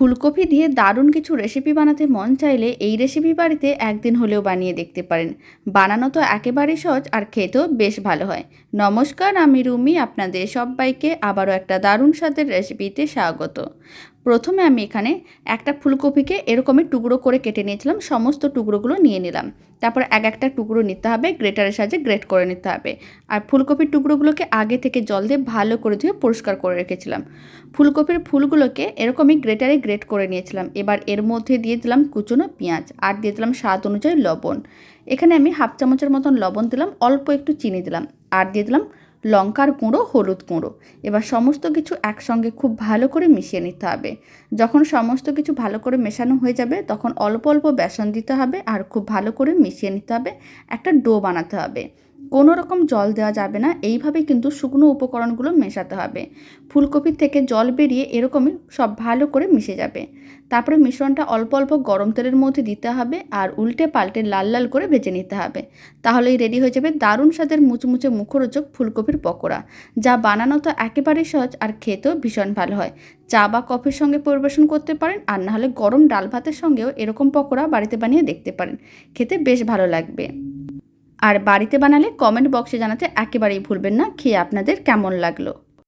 ফুলকপি দিয়ে দারুণ কিছু রেসিপি বানাতে মন চাইলে এই রেসিপি বাড়িতে একদিন হলেও বানিয়ে দেখতে পারেন। বানানো তো একেবারেই সহজ আর খেতেও বেশ ভালো হয়। নমস্কার, আমি রুমি, আপনাদের সবাইকে আবারও একটা দারুণ স্বাদের রেসিপিতে স্বাগত। প্রথমে আমি এখানে একটা ফুলকপিকে এরকমই টুকরো করে কেটে নিয়েছিলাম, সমস্ত টুকরোগুলো নিয়ে নিলাম। তারপর এক একটা টুকরো নিতে হবে, গ্রেটারের সাহায্যে গ্রেট করে নিতে হবে। আর ফুলকপির টুকরোগুলোকে আগে থেকে জল দিয়ে ভালো করে ধুয়ে পরিষ্কার করে রেখেছিলাম। ফুলকপির ফুলগুলোকে এরকমই গ্রেটারে গ্রেট করে নিয়েছিলাম। এবার এর মধ্যে দিয়ে দিলাম কুচনো পেঁয়াজ আর দিয়ে দিলাম স্বাদ অনুযায়ী লবণ। এখানে আমি হাফ চামচের মতন লবণ দিলাম, অল্প একটু চিনি দিলাম আর দিয়ে দিলাম লঙ্কার গুঁড়ো, হলুদ গুঁড়ো। এবার সমস্ত কিছু একসঙ্গে খুব ভালো করে মিশিয়ে নিতে হবে। যখন সমস্ত কিছু ভালো করে মেশানো হয়ে যাবে তখন অল্প অল্প বেসন দিতে হবে আর খুব ভালো করে মিশিয়ে নিতে হবে। একটা ডো বানাতে হবে, কোনো রকম জল দেওয়া যাবে না। এইভাবেই কিন্তু শুকনো উপকরণগুলো মেশাতে হবে। ফুলকপির থেকে জল বেরিয়ে এরকমই সব ভালো করে মিশে যাবে। তারপরে মিশ্রণটা অল্প অল্প গরম তেলের মধ্যে দিতে হবে আর উল্টে পাল্টে লাল লাল করে ভেজে নিতে হবে। তাহলেই রেডি হয়ে যাবে দারুণ স্বাদের মুচমুচে মুখরোচক ফুলকপির পকোড়া, যা বানানো তো একেবারেই সহজ আর খেতেও ভীষণ ভালো হয়। চা বা কফির সঙ্গে পরিবেশন করতে পারেন, আর না হলে গরম ডাল ভাতের সঙ্গেও এরকম পকোড়া বাড়িতে বানিয়ে দেখতে পারেন, খেতে বেশ ভালো লাগবে। আর বাড়িতে বানালে কমেন্ট বক্সে জানাতে একেবারেই ভুলবেন না খেয়ে আপনাদের কেমন লাগলো।